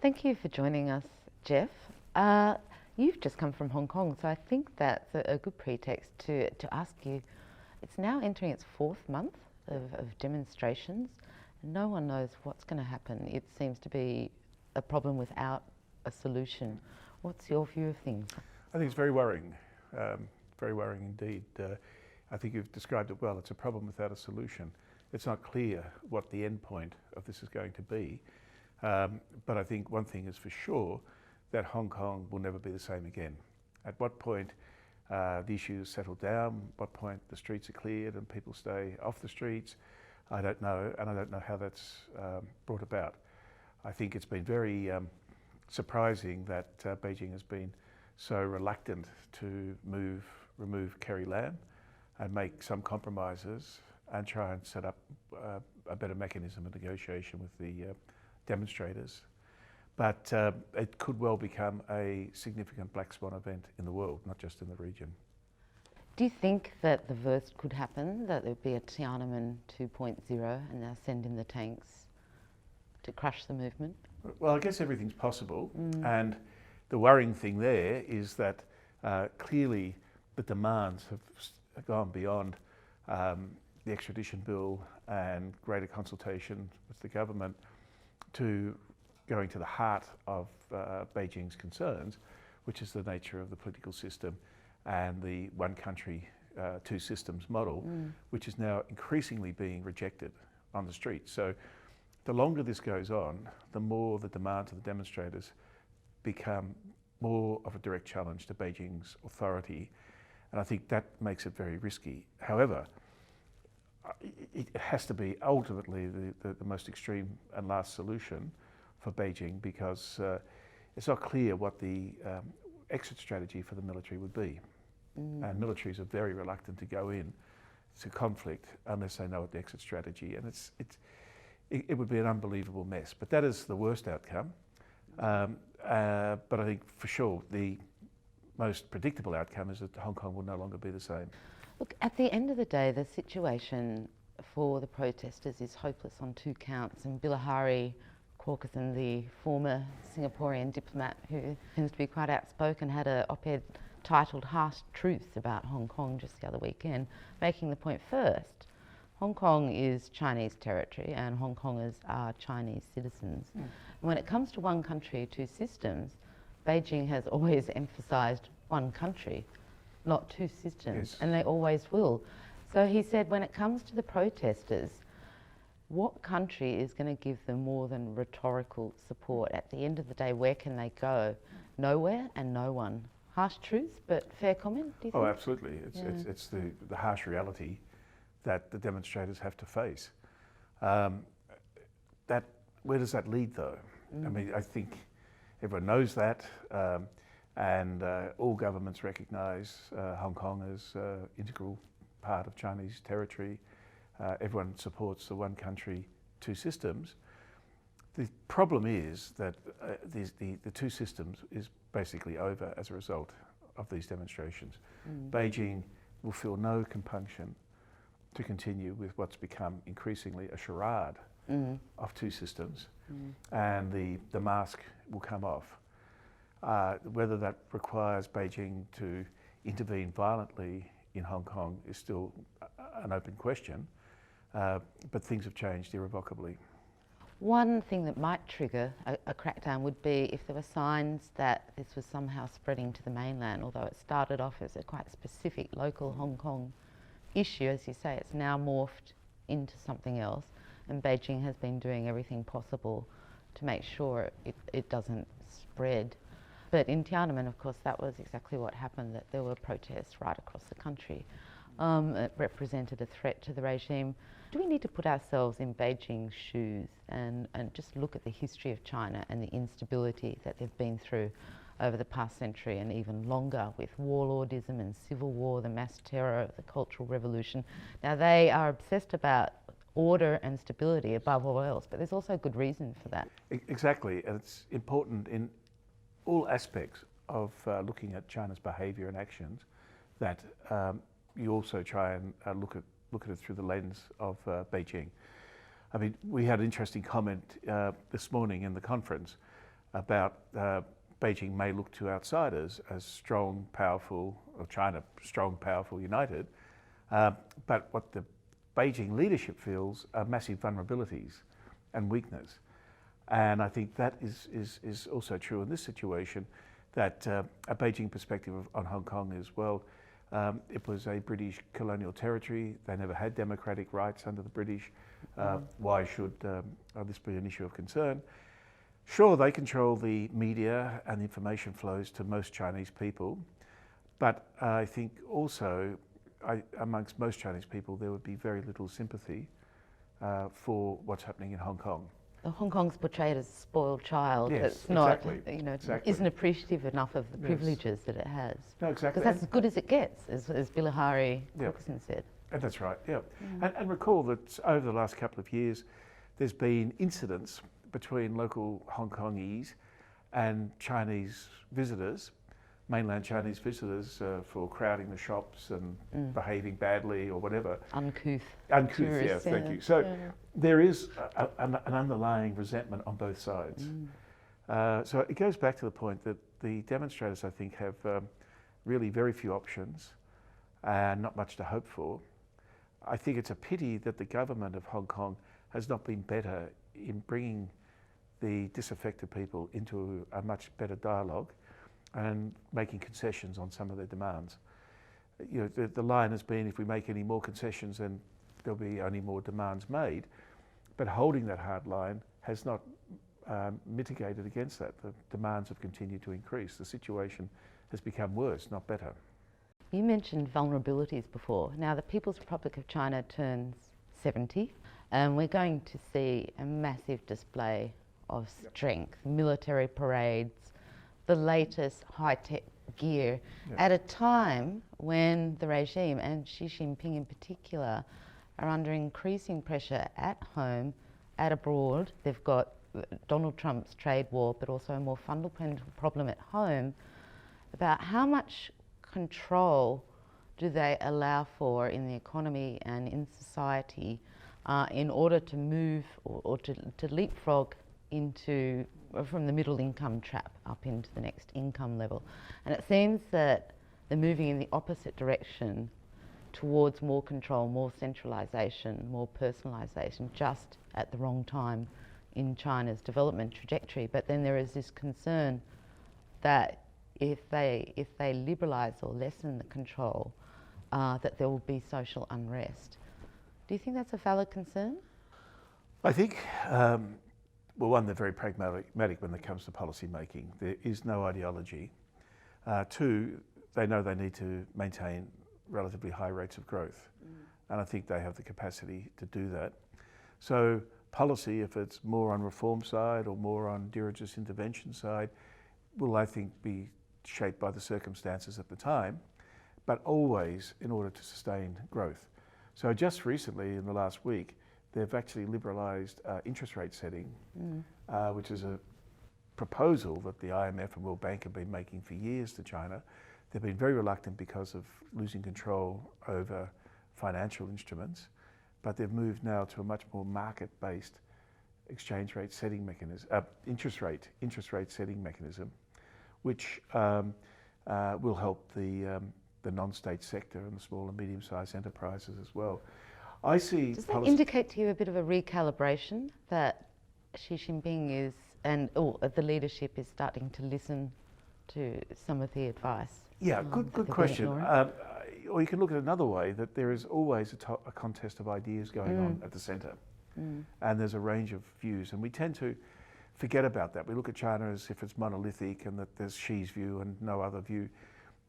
Thank you for joining us, Geoff. You've just come from Hong Kong, so I think that's a good pretext to ask you. It's now entering its fourth month of demonstrations. No one knows what's going to happen. It seems to be a problem without a solution. What's your view of things? I think it's very worrying indeed. I think you've described it well. It's a problem without a solution. It's not clear what the end point of this is going to be. But I think one thing is for sure, that Hong Kong will never be the same again. At what point the issues settle down, what point the streets are cleared and people stay off the streets, I don't know, and I don't know how that's brought about. I think it's been very surprising that Beijing has been so reluctant to remove Carrie Lam and make some compromises and try and set up a better mechanism of negotiation with the demonstrators. But it could well become a significant black swan event in the world, not just in the region. Do you think that the worst could happen, that there would be a Tiananmen 2.0 and they'll send in the tanks to crush the movement? Well, I guess everything's possible. And the worrying thing there is that clearly the demands have gone beyond the extradition bill and greater consultation with the government to going to the heart of Beijing's concerns, which is the nature of the political system and the one country, two systems model, which is now increasingly being rejected on the street. So the longer this goes on, the more the demands of the demonstrators become more of a direct challenge to Beijing's authority. And I think that makes it very risky. However, it has to be ultimately the most extreme and last solution for Beijing, because it's not clear what the exit strategy for the military would be. And militaries are very reluctant to go in to conflict unless they know what the exit strategy, and it would be an unbelievable mess. But that is the worst outcome. But I think for sure the most predictable outcome is that Hong Kong will no longer be the same. Look, at the end of the day, the situation for the protesters is hopeless on two counts, and Bilahari Caucasian, the former Singaporean diplomat who tends to be quite outspoken, had an op-ed titled "Harsh Truths" about Hong Kong just the other weekend, making the point first, Hong Kong is Chinese territory and Hong Kongers are Chinese citizens. And when it comes to one country, two systems, Beijing has always emphasised one country, not two systems, and they always will. So he said, when it comes to the protesters, what country is going to give them more than rhetorical support? At the end of the day, where can they go? Nowhere and no one. Harsh truths, but fair comment, do you think? Oh, absolutely. It's the harsh reality that the demonstrators have to face. Where does that lead, though? I mean, I think everyone knows that, and all governments recognise Hong Kong as an integral part of Chinese territory. Everyone supports the one country, two systems. The problem is that the two systems is basically over as a result of these demonstrations. Beijing will feel no compunction to continue with what's become increasingly a charade of two systems, and the mask will come off. Whether that requires Beijing to intervene violently in Hong Kong is still an open question, but things have changed irrevocably. One thing that might trigger a crackdown would be if there were signs that this was somehow spreading to the mainland, although it started off as a quite specific local Hong Kong issue. As you say, it's now morphed into something else, and Beijing has been doing everything possible to make sure it doesn't spread. But in Tiananmen, of course, that was exactly what happened, that there were protests right across the country. It represented a threat to the regime. Do we need to put ourselves in Beijing's shoes and just look at the history of China and the instability that they've been through over the past century and even longer, with warlordism and civil war, the mass terror, the Cultural Revolution? Now, they are obsessed about order and stability above all else, but there's also good reason for that. Exactly, and it's important in all aspects of looking at China's behaviour and actions that you also try and look at it through the lens of Beijing. I mean, we had an interesting comment this morning in the conference about Beijing may look to outsiders as strong, powerful, or China strong, powerful, united. But what the Beijing leadership feels are massive vulnerabilities and weakness. And I think that is also true in this situation, that a Beijing perspective on Hong Kong is, well, it was a British colonial territory. They never had democratic rights under the British. Why should this be an issue of concern? Sure, they control the media and the information flows to most Chinese people, but I think also amongst most Chinese people there would be very little sympathy for what's happening in Hong Kong. Hong Kong's portrayed as a spoiled child. Yes, It's not, exactly. isn't appreciative enough of the privileges that it has. No, exactly. Because that's as good as it gets, as Bilahari Wilkerson said. And that's right, yeah. And recall that over the last couple of years, there's been incidents between local Hong Kongese and Chinese visitors, mainland Chinese visitors, for crowding the shops and behaving badly or whatever. Uncouth. Uncouth, yeah, thank you. So there is an underlying resentment on both sides. So it goes back to the point that the demonstrators, I think, have really very few options and not much to hope for. I think it's a pity that the government of Hong Kong has not been better in bringing the disaffected people into a much better dialogue and making concessions on some of their demands. You know, the line has been, if we make any more concessions, then there'll be only more demands made. But holding that hard line has not mitigated against that. The demands have continued to increase. The situation has become worse, not better. You mentioned vulnerabilities before. Now, the People's Republic of China turns 70, and we're going to see a massive display of strength, military parades, the latest high-tech gear, at a time when the regime, and Xi Jinping in particular, are under increasing pressure at home, at abroad. They've got Donald Trump's trade war, but also a more fundamental problem at home about how much control do they allow for in the economy and in society in order to move or to leapfrog into from the middle income trap up into the next income level. And it seems that they're moving in the opposite direction towards more control, more centralisation, more personalisation, just at the wrong time in China's development trajectory. But then there is this concern that if they liberalise or lessen the control, that there will be social unrest. Do you think that's a valid concern? I think, well, one, they're very pragmatic when it comes to policy making. There is no ideology. Two, they know they need to maintain relatively high rates of growth. And I think they have the capacity to do that. So policy, if it's more on reform side or more on dirigist intervention side, will, I think, be shaped by the circumstances at the time, but always in order to sustain growth. So just recently, in the last week, they've actually liberalised interest rate setting, which is a proposal that the IMF and World Bank have been making for years to China. They've been very reluctant because of losing control over financial instruments, but they've moved now to a much more market-based exchange rate setting mechanism, interest rate setting mechanism, which will help the non-state sector and the small and medium-sized enterprises as well. I see. Does that indicate to you a bit of a recalibration that Xi Jinping is, and the leadership is starting to listen to some of the advice? Yeah, good question. Or you can look at it another way, that there is always a contest of ideas going on at the centre. And there's a range of views, and we tend to forget about that. We look at China as if it's monolithic and that there's Xi's view and no other view,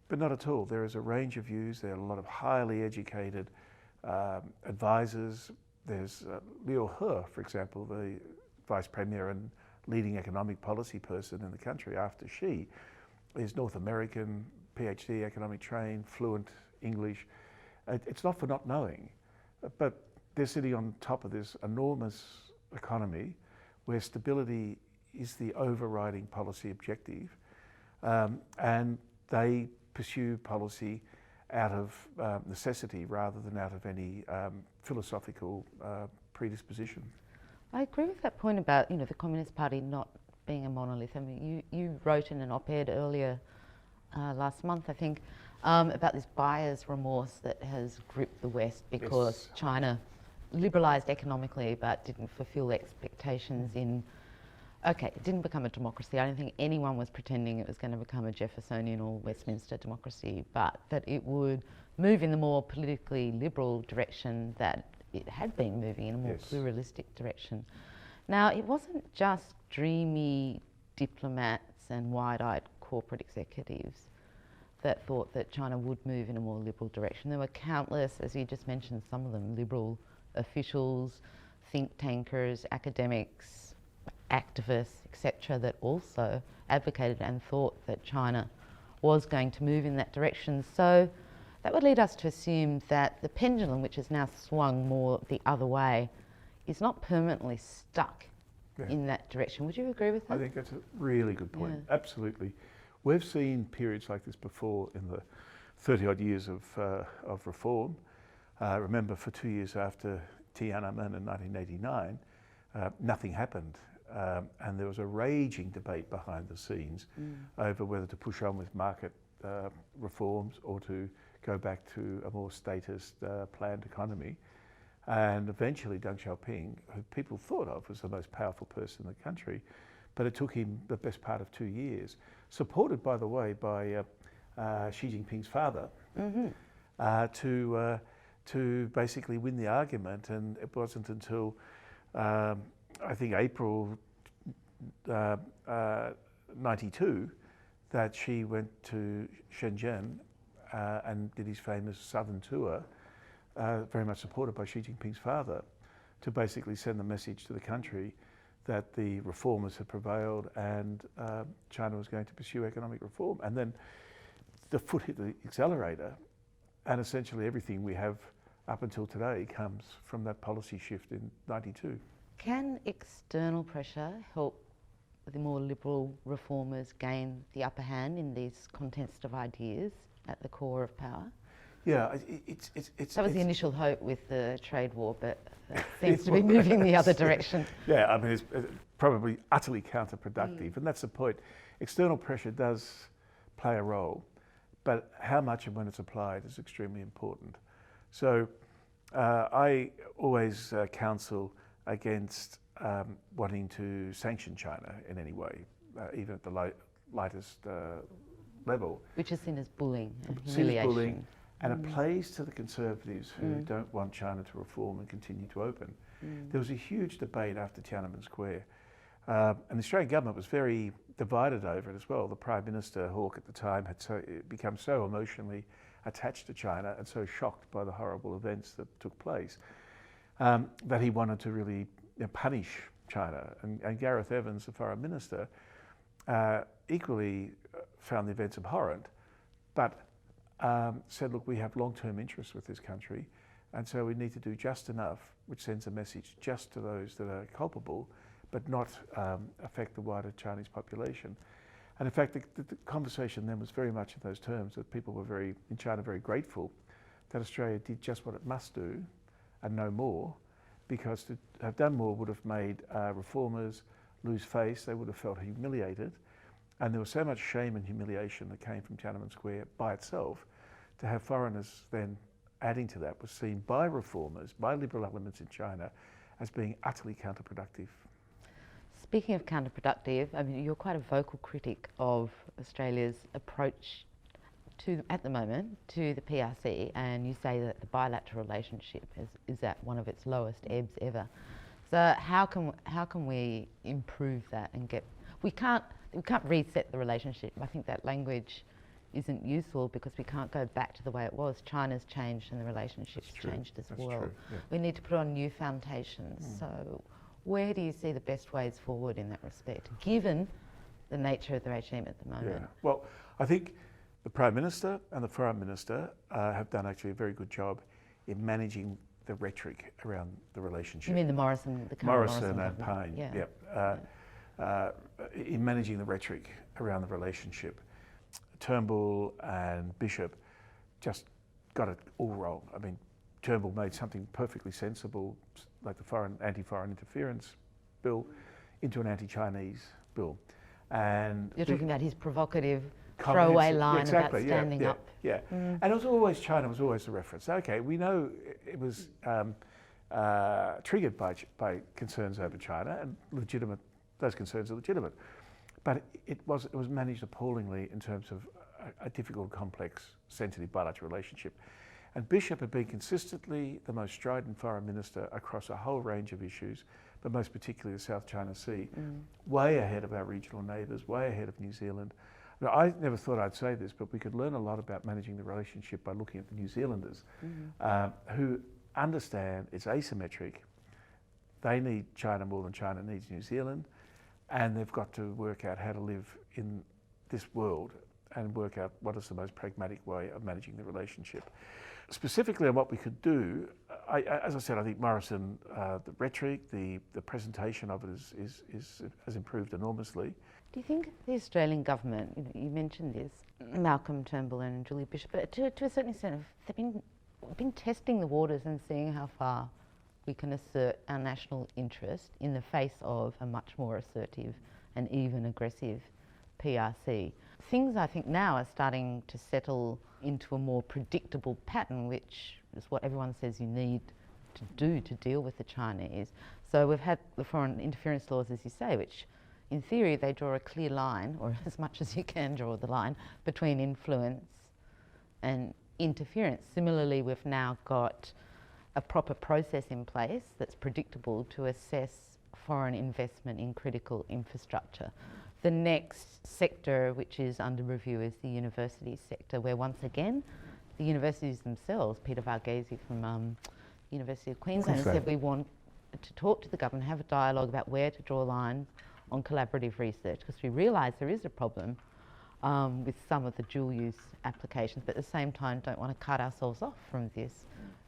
but not at all. There is a range of views. There are a lot of highly educated advisors. There's Liu He, for example, the Vice Premier and leading economic policy person in the country after Xi, is North American, PhD, economic trained, fluent English. It's not for not knowing, but they're sitting on top of this enormous economy where stability is the overriding policy objective, and they pursue policy out of necessity rather than out of any philosophical predisposition. I agree with that point about the Communist Party not being a monolith. I mean, you wrote in an op-ed earlier last month, I think, about this buyer's remorse that has gripped the West because Yes. China liberalised economically but didn't fulfil expectations in... Okay, it didn't become a democracy. I don't think anyone was pretending it was going to become a Jeffersonian or Westminster democracy, but that it would move in the more politically liberal direction that it had been moving, in a more pluralistic direction. Now, it wasn't just dreamy diplomats and wide-eyed corporate executives that thought that China would move in a more liberal direction. There were countless, as you just mentioned, some of them liberal officials, think tankers, academics, activists, etc., that also advocated and thought that China was going to move in that direction. So that would lead us to assume that the pendulum, which has now swung more the other way, is not permanently stuck in that direction. Would you agree with that? I think that's a really good point. Yeah. Absolutely. We've seen periods like this before in the 30-odd years of reform. Remember, for 2 years after Tiananmen in 1989, nothing happened. And there was a raging debate behind the scenes over whether to push on with market reforms or to go back to a more statist planned economy. And eventually Deng Xiaoping, who people thought of as the most powerful person in the country, but it took him the best part of 2 years, supported, by the way, by Xi Jinping's father, to basically win the argument. And it wasn't until I think April 92 that Xi went to Shenzhen and did his famous southern tour, very much supported by Xi Jinping's father, to basically send the message to the country that the reformers had prevailed and China was going to pursue economic reform. And then the foot hit the accelerator, and essentially everything we have up until today comes from that policy shift in 92. Can external pressure help the more liberal reformers gain the upper hand in these contest of ideas at the core of power? Yeah, that was the initial hope with the trade war, but that seems to be moving the other direction. Yeah, I mean, it's probably utterly counterproductive, and that's the point. External pressure does play a role, but how much and when it's applied is extremely important. So I always counsel against wanting to sanction China in any way, even at the lightest level. Which is seen as bullying and humiliation. And it plays to the conservatives who don't want China to reform and continue to open. There was a huge debate after Tiananmen Square, and the Australian government was very divided over it as well. The Prime Minister, Hawke, at the time had become so emotionally attached to China and so shocked by the horrible events that took place that he wanted to really punish China. And Gareth Evans, the Foreign Minister, equally found the events abhorrent, but said, look, we have long-term interests with this country, and so we need to do just enough which sends a message just to those that are culpable, but not affect the wider Chinese population. And in fact, the conversation then was very much in those terms, that people were in China very grateful that Australia did just what it must do and no more, because to have done more would have made reformers lose face. They would have felt humiliated. And there was so much shame and humiliation that came from Tiananmen Square by itself. To have foreigners then adding to that was seen by reformers, by liberal elements in China, as being utterly counterproductive. Speaking of counterproductive, I mean, you're quite a vocal critic of Australia's approach at the moment, to the PRC, and you say that the bilateral relationship is at one of its lowest ebbs ever. So how can we improve that and get... We can't reset the relationship. I think that language isn't useful because we can't go back to the way it was. China's changed and the relationship's changed as well. Yeah. We need to put on new foundations. So where do you see the best ways forward in that respect, given the nature of the regime at the moment? Yeah. Well, I think the Prime Minister and the Foreign Minister have done actually a very good job in managing the rhetoric around the relationship. You mean the Morrison and Payne? Yeah. In managing the rhetoric around the relationship. Turnbull and Bishop just got it all wrong. I mean, Turnbull made something perfectly sensible, like the anti-foreign interference bill, into an anti-Chinese bill. And you're talking about his provocative comments, throwaway line exactly, about standing up. Yeah. And it was always, China was always the reference. Okay, we know it was triggered by concerns over China, and legitimate. Those concerns are legitimate, but it was managed appallingly in terms of a difficult, complex, sensitive bilateral relationship. And Bishop had been consistently the most strident foreign minister across a whole range of issues, but most particularly the South China Sea, way ahead of our regional neighbours, way ahead of New Zealand. Now, I never thought I'd say this, but we could learn a lot about managing the relationship by looking at the New Zealanders, who understand it's asymmetric. They need China more than China needs New Zealand, and they've got to work out how to live in this world and work out what is the most pragmatic way of managing the relationship. Specifically on what we could do, as I said, I think Morrison, the rhetoric, the presentation of it has improved enormously. Do you think the Australian government, you mentioned this, Malcolm Turnbull and Julie Bishop, but to a certain extent, they've been testing the waters and seeing how far we can assert our national interest in the face of a much more assertive and even aggressive PRC. Things I think now are starting to settle into a more predictable pattern, which is what everyone says you need to do to deal with the Chinese. So we've had the foreign interference laws, as you say, which in theory they draw a clear line, or as much as you can draw the line, between influence and interference. Similarly, we've now got a proper process in place that's predictable to assess foreign investment in critical infrastructure. The next sector which is under review is the university sector, where once again the universities themselves, Peter Varghese from University of Queensland said we want to talk to the government, have a dialogue about where to draw lines on collaborative research, because we realise there is a problem with some of the dual use applications, but at the same time don't want to cut ourselves off from this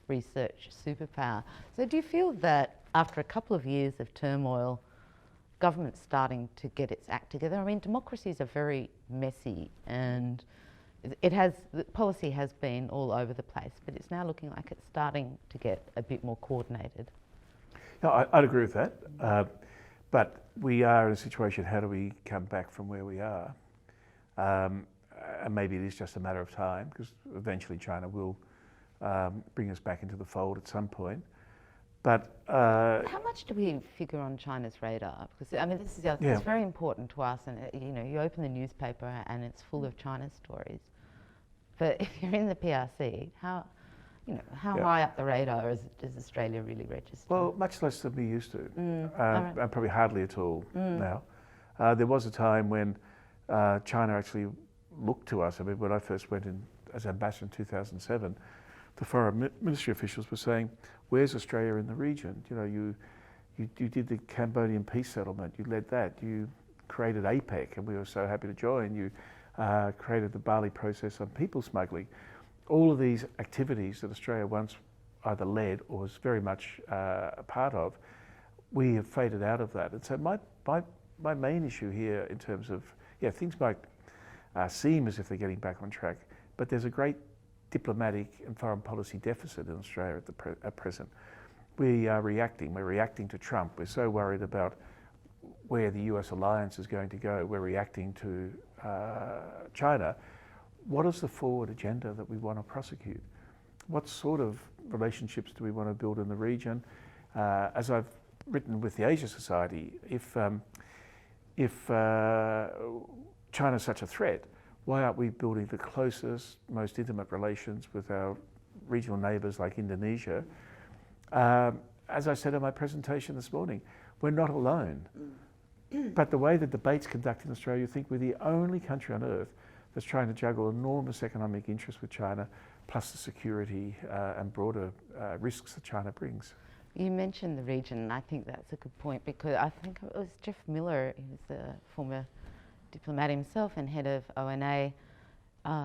research superpower. So do you feel that after a couple of years of turmoil, government's starting to get its act together? I mean, democracies are very messy, and the policy has been all over the place, but it's now looking like it's starting to get a bit more coordinated. No, I'd agree with that. But we are in a situation, how do we come back from where we are? And maybe it is just a matter of time, because eventually China will bring us back into the fold at some point. But how much do we figure on China's radar? Because I mean, this is it's very important to us, and you open the newspaper and it's full of China stories. But if you're in the PRC, how high up the radar does Australia really register? Well, much less than we used to, and probably hardly at all now. There was a time when China actually looked to us. I mean, when I first went in as ambassador in 2007, the foreign ministry officials were saying, "Where's Australia in the region? You did the Cambodian peace settlement. You led that. You created APEC, and we were so happy to join. You created the Bali process on people smuggling. All of these activities that Australia once either led or was very much a part of, we have faded out of that. And so my main issue here in terms of, things might seem as if they're getting back on track, but there's a great diplomatic and foreign policy deficit in Australia at present. We are reacting. We're reacting to Trump. We're so worried about where the US alliance is going to go. We're reacting to China. What is the forward agenda that we want to prosecute? What sort of relationships do we want to build in the region? As I've written with the Asia Society, if China's such a threat, why aren't we building the closest, most intimate relations with our regional neighbours like Indonesia? As I said in my presentation this morning, we're not alone. But the way the debate's conducted in Australia, you think we're the only country on earth that's trying to juggle enormous economic interests with China, plus the security and broader risks that China brings. You mentioned the region, and I think that's a good point, because I think it was Geoff Miller, who's the former diplomat himself and head of ONA,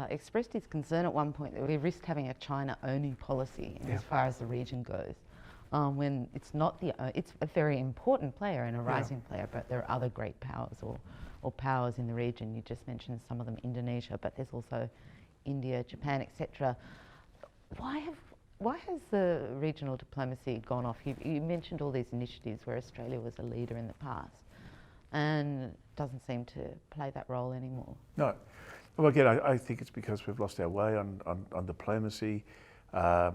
expressed his concern at one point that we risked having a China-only policy as far as the region goes. When it's not it's a very important player and a rising player, but there are other great powers or powers in the region. You just mentioned some of them, Indonesia, but there's also India, Japan, etc. Why has the regional diplomacy gone off? You mentioned all these initiatives where Australia was a leader in the past, and doesn't seem to play that role anymore. No. Well, again, I think it's because we've lost our way on diplomacy. The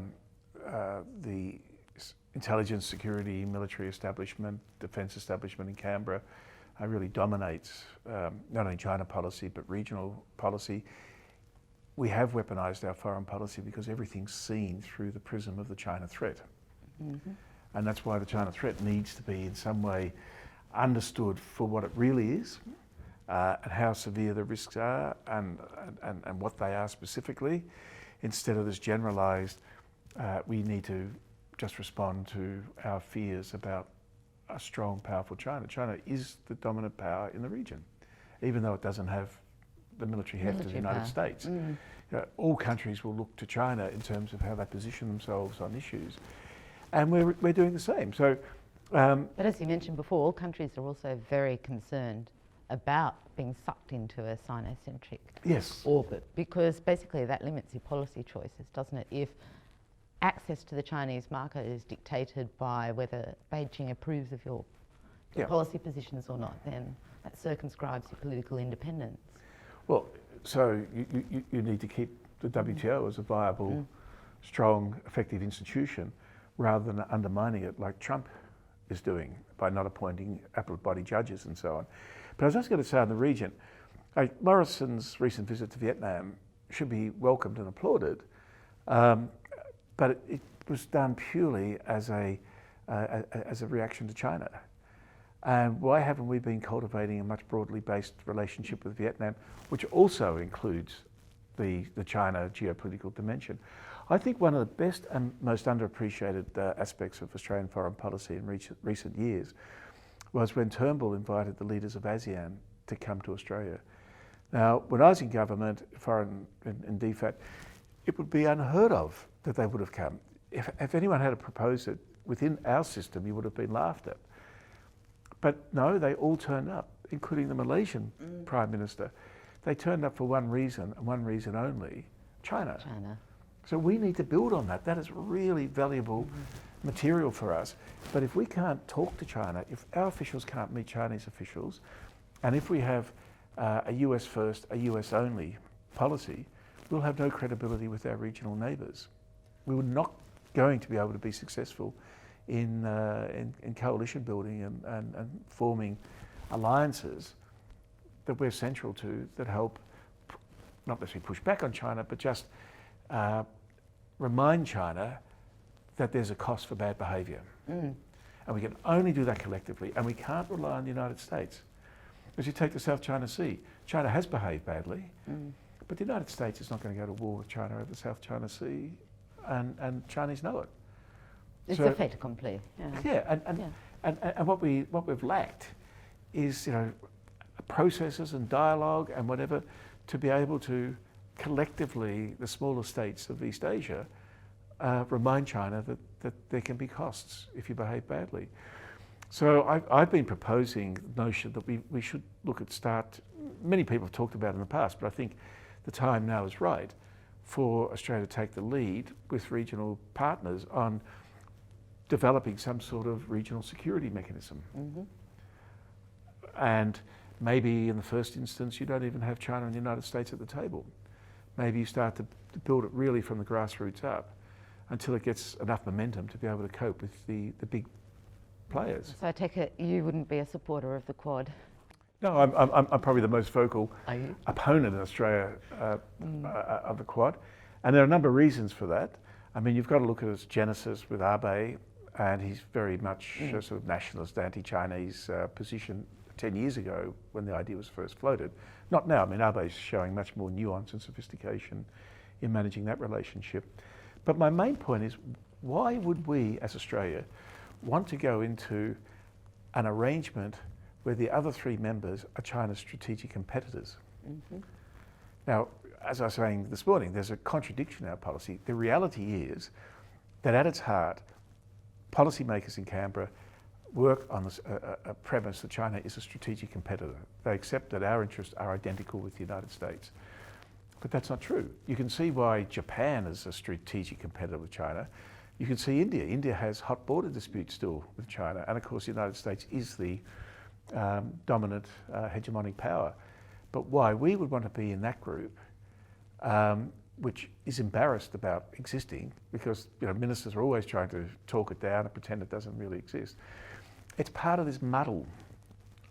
intelligence, security, military establishment, defence establishment in Canberra really dominates not only China policy but regional policy. We have weaponised our foreign policy because everything's seen through the prism of the China threat. Mm-hmm. And that's why the China threat needs to be in some way understood for what it really is, and how severe the risks are and what they are specifically, instead of this generalised, we need to just respond to our fears about a strong, powerful China. China is the dominant power in the region, even though it doesn't have the military heft of the United States. Mm. All countries will look to China in terms of how they position themselves on issues. And we're doing the same. So, but as you mentioned before, all countries are also very concerned about being sucked into a Sino-centric orbit, because basically that limits your policy choices, doesn't it? If access to the Chinese market is dictated by whether Beijing approves of your policy positions or not, then that circumscribes your political independence. Well, so you need to keep the WTO as a viable, strong, effective institution, rather than undermining it like Trump is doing by not appointing appellate body judges and so on. But I was just going to say, in the region, Morrison's recent visit to Vietnam should be welcomed and applauded, but it was done purely as a reaction to China. And why haven't we been cultivating a much broadly based relationship with Vietnam, which also includes the China geopolitical dimension? I think one of the best and most underappreciated aspects of Australian foreign policy in recent years was when Turnbull invited the leaders of ASEAN to come to Australia. Now, when I was in government, foreign and DFAT, it would be unheard of that they would have come. If anyone had proposed it within our system, you would have been laughed at. But no, they all turned up, including the Malaysian Prime Minister. They turned up for one reason, and one reason only: China. So we need to build on that. That is really valuable material for us. But if we can't talk to China, if our officials can't meet Chinese officials, and if we have a US first, a US only policy, we'll have no credibility with our regional neighbours. We were not going to be able to be successful in coalition building and forming alliances that we're central to, that help not necessarily push back on China, but just remind China that there's a cost for bad behaviour. And we can only do that collectively, and we can't rely on the United States. As you take the South China Sea, China has behaved badly, but the United States is not going to go to war with China over the South China Sea, and Chinese know it. It's a fait accompli. And what we've lacked is, processes and dialogue and whatever to be able to collectively, the smaller states of East Asia, remind China that there can be costs if you behave badly. So I've been proposing the notion that we should look at many people have talked about it in the past, but I think the time now is right for Australia to take the lead with regional partners on developing some sort of regional security mechanism. And maybe in the first instance, you don't even have China and the United States at the table. Maybe you start to build it really from the grassroots up until it gets enough momentum to be able to cope with the big players. So I take it you wouldn't be a supporter of the Quad? No, I'm probably the most vocal opponent in Australia of the Quad. And there are a number of reasons for that. I mean, you've got to look at its genesis with Abe, and he's very much a sort of nationalist, anti-Chinese position 10 years ago when the idea was first floated. Not now. I mean, Abe's showing much more nuance and sophistication in managing that relationship. But my main point is, why would we, as Australia, want to go into an arrangement where the other three members are China's strategic competitors? Now, as I was saying this morning, there's a contradiction in our policy. The reality is that at its heart, policymakers in Canberra work on a premise that China is a strategic competitor. They accept that our interests are identical with the United States. But that's not true. You can see why Japan is a strategic competitor with China. You can see India. India has hot border disputes still with China. And of course, the United States is the dominant hegemonic power. But why we would want to be in that group, which is embarrassed about existing, because ministers are always trying to talk it down and pretend it doesn't really exist. It's part of this muddle,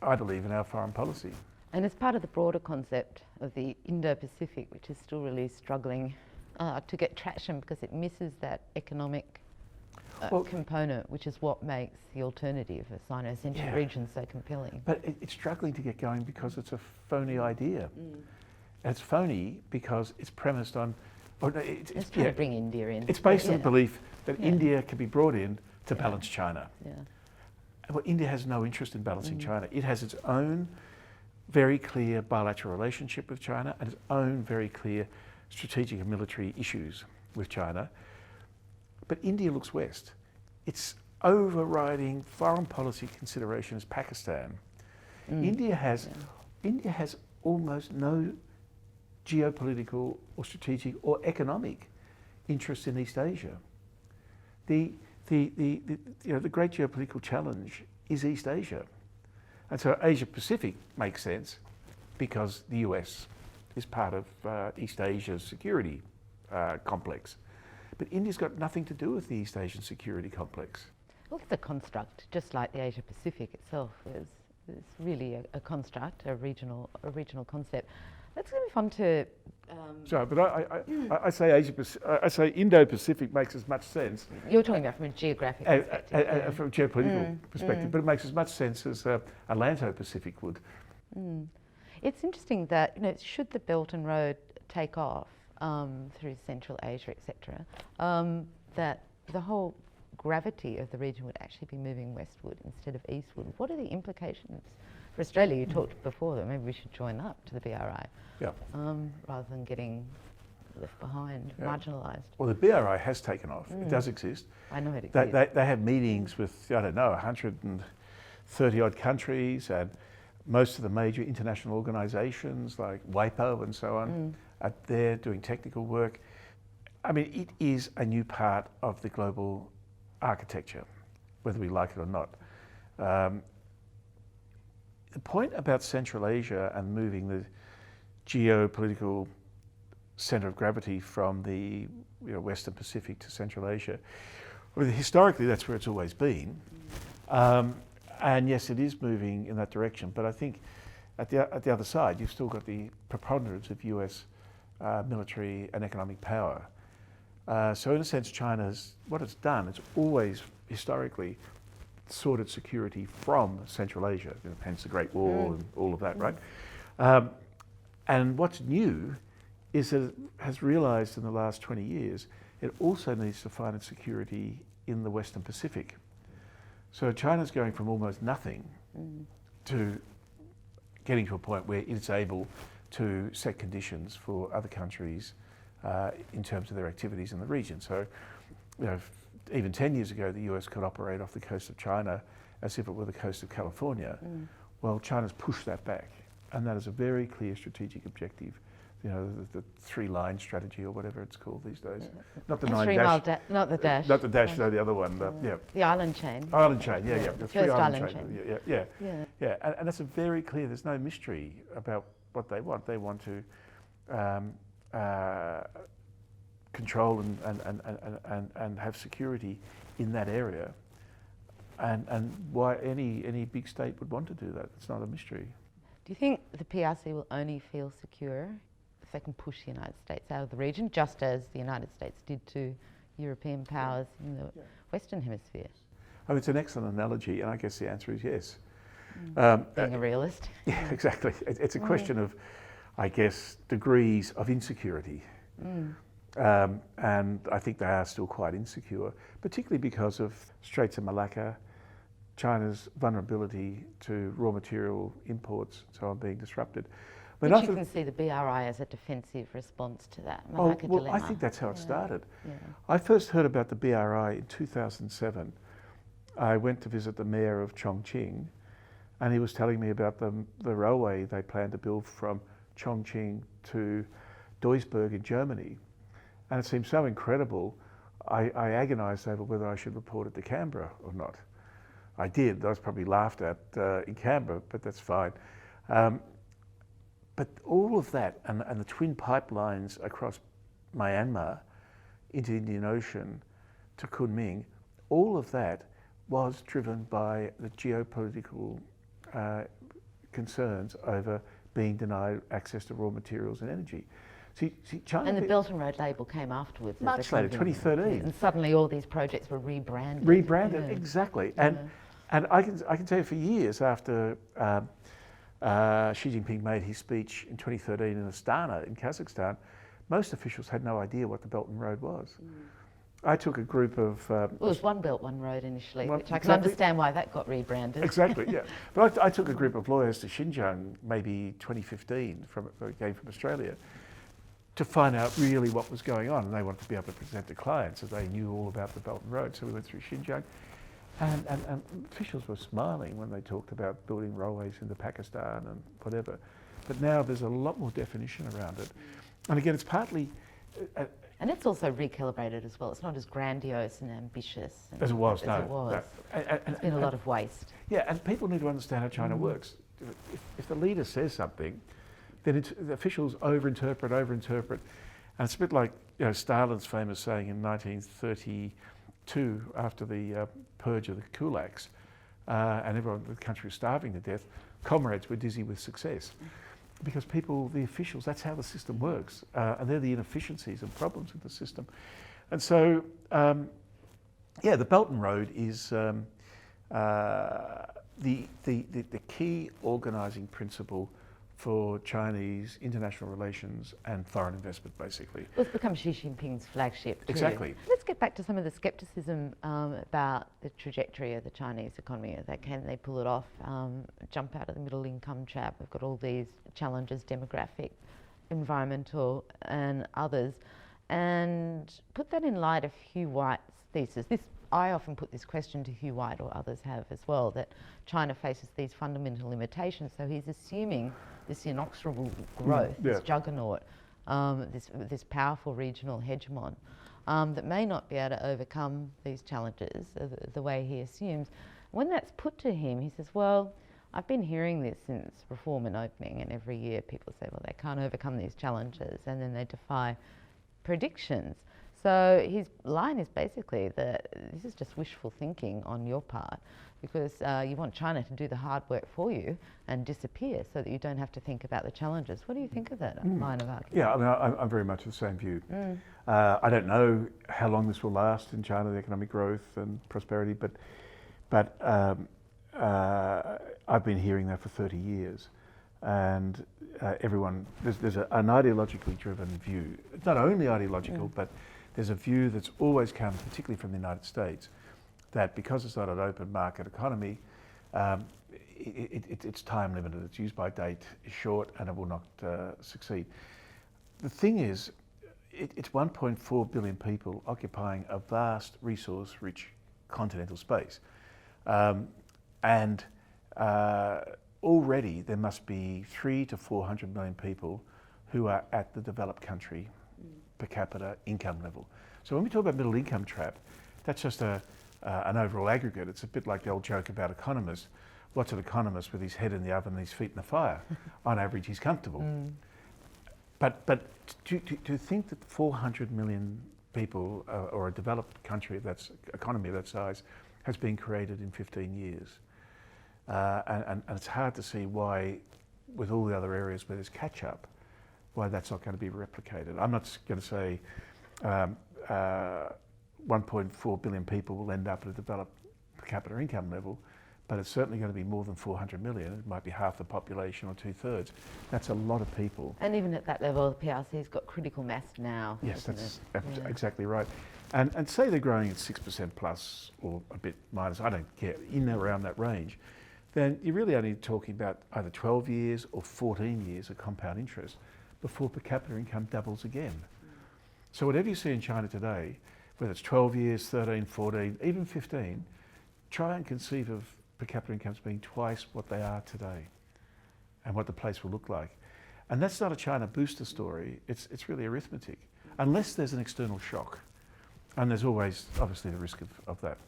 I believe, in our foreign policy. And it's part of the broader concept of the Indo Pacific, which is still really struggling to get traction because it misses that economic component, which is what makes the alternative, a Sino-centric region, so compelling. But it's struggling to get going because it's a phony idea. And it's phony because it's premised on... It's trying to bring India in. It's based on the belief that India can be brought in to balance China. Well, India has no interest in balancing China. It has its own very clear bilateral relationship with China and its own very clear strategic and military issues with China. But India looks west. Its overriding foreign policy consideration is Pakistan. India has almost no geopolitical or strategic or economic interest in East Asia. The great geopolitical challenge is East Asia. And so Asia Pacific makes sense because the US is part of East Asia's security complex. But India's got nothing to do with the East Asian security complex. Well, it's a construct, just like the Asia Pacific itself is really a construct, a regional concept. Let's move on to. Sorry, but I say I say Indo Pacific makes as much sense. You're talking about from a geographic perspective, from a geopolitical perspective, but it makes as much sense as Atlanto Pacific would. It's interesting that should the Belt and Road take off through Central Asia, etc., that the whole gravity of the region would actually be moving westward instead of eastward. What are the implications for Australia? You talked before that maybe we should join up to the BRI rather than getting left behind, marginalised. Well, the BRI has taken off. It does exist. I know it exists. They have meetings with, 130 odd countries, and most of the major international organisations like WIPO and so on are there doing technical work. I mean, it is a new part of the global architecture, whether we like it or not. The point about Central Asia and moving the geopolitical centre of gravity from the Western Pacific to Central Asia, well, historically that's where it's always been. And yes, it is moving in that direction, but I think at the other side you've still got the preponderance of US military and economic power. So in a sense, what it's done, it's always historically sorted security from Central Asia, hence the Great Wall and all of that, right? And what's new is that it has realised in the last 20 years it also needs to find its security in the Western Pacific. So China's going from almost nothing to getting to a point where it's able to set conditions for other countries in terms of their activities in the region. So, even 10 years ago, the US could operate off the coast of China as if it were the coast of California. Well, China's pushed that back, and that is a very clear strategic objective. The three-line strategy or whatever it's called these days. Not the 9 dash. Not the dash. Not the dash, no, the other one. The island chain. Island chain, yeah. The first island chain. Yeah. And that's a very clear. There's no mystery about what they want. They want to control and have security in that area. And why any big state would want to do that? It's not a mystery. Do you think the PRC will only feel secure if they can push the United States out of the region, just as the United States did to European powers in the Western Hemisphere? Oh, it's an excellent analogy, and I guess the answer is yes. Being a realist. Yeah, exactly. It's a question of, I guess, degrees of insecurity. And I think they are still quite insecure, particularly because of Straits of Malacca, China's vulnerability to raw material imports, so on, being disrupted. But you can see the BRI as a defensive response to that Malacca dilemma. I think that's how it started. I first heard about the BRI in 2007. I went to visit the mayor of Chongqing, and he was telling me about the railway they planned to build from Chongqing to Duisburg in Germany. And it seemed so incredible, I agonised over whether I should report it to Canberra or not. I did. I was probably laughed at in Canberra, but that's fine. But all of that and the twin pipelines across Myanmar into the Indian Ocean to Kunming, all of that was driven by the geopolitical concerns over being denied access to raw materials and energy. See, China. And the Belt and Road label came afterwards. Much later, 2013. And suddenly all these projects were rebranded. Rebranded, yeah. exactly. Yeah. And I can tell you for years after Xi Jinping made his speech in 2013 in Astana in Kazakhstan, most officials had no idea what the Belt and Road was. I took a group of... well, it was One Belt, One Road initially, well, which I can understand why that got rebranded. Exactly, yeah. But I took a group of lawyers to Xinjiang, maybe 2015, came from Australia, to find out really what was going on. And they wanted to be able to present to clients, as they knew all about the Belt and Road. So we went through Xinjiang. And officials were smiling when they talked about building railways into Pakistan and whatever. But now there's a lot more definition around it. And again, it's partly... and it's also recalibrated as well. It's not as grandiose and ambitious as it was, as no. it was. No. There's been a lot of waste. Yeah, and people need to understand how China works. If the leader says something, then the officials overinterpret. And it's a bit like Stalin's famous saying in 1932, after the purge of the kulaks, and the country was starving to death, comrades were dizzy with success. Because the officials, that's how the system works. And they're the inefficiencies and problems with the system. And so, the Belt and Road is the key organising principle for Chinese international relations and foreign investment, basically. Well, it's become Xi Jinping's flagship too. Exactly. Let's get back to some of the scepticism about the trajectory of the Chinese economy. Can they pull it off, jump out of the middle income trap? We've got all these challenges, demographic, environmental and others. And put that in light of Hugh White's thesis. I often put this question to Hugh White, or others have as well, that China faces these fundamental limitations. So he's assuming this inexorable growth, this juggernaut, this powerful regional hegemon that may not be able to overcome these challenges the way he assumes. When that's put to him, he says, well, I've been hearing this since reform and opening, and every year people say, well, they can't overcome these challenges, and then they defy predictions. So his line is basically that this is just wishful thinking on your part, because you want China to do the hard work for you and disappear so that you don't have to think about the challenges. What do you think of that line of argument? Yeah, I mean, I'm very much of the same view. I don't know how long this will last in China, the economic growth and prosperity, but I've been hearing that for 30 years. And there's an ideologically driven view. It's not only ideological, but there's a view that's always come, particularly from the United States, that because it's not an open market economy, it's time limited, its use by date is short, and it will not succeed. The thing is, it's 1.4 billion people occupying a vast resource-rich continental space. Already there must be 300 to 400 million people who are at the developed country per capita income level. So when we talk about middle income trap, that's just an overall aggregate. It's a bit like the old joke about economists. What's an economist with his head in the oven and his feet in the fire? On average, he's comfortable. But to think that 400 million people or a developed country economy of that size has been created in 15 years. And it's hard to see why, with all the other areas where there's catch-up, why that's not going to be replicated. I'm not going to say 1.4 billion people will end up at a developed per capita income level, but it's certainly going to be more than 400 million. It might be half the population or 2/3. That's a lot of people. And even at that level, the PRC's got critical mass now. Yes, that's exactly right. And say they're growing at 6% plus or a bit minus, I don't care, in and around that range, then you're really only talking about either 12 years or 14 years of compound interest before per capita income doubles again. So whatever you see in China today, whether it's 12 years, 13, 14, even 15, try and conceive of per capita incomes being twice what they are today and what the place will look like. And that's not a China booster story, it's really arithmetic, unless there's an external shock. And there's always, obviously, the risk of that.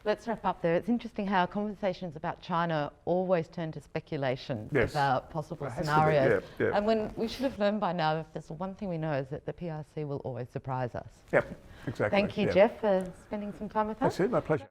Let's wrap up there. It's interesting how conversations about China always turn to speculations about possible scenarios. And when we should have learned by now, if there's one thing we know is that the PRC will always surprise us. Yep, exactly. Thank you, Geoff, for spending some time with us. That's it, my pleasure.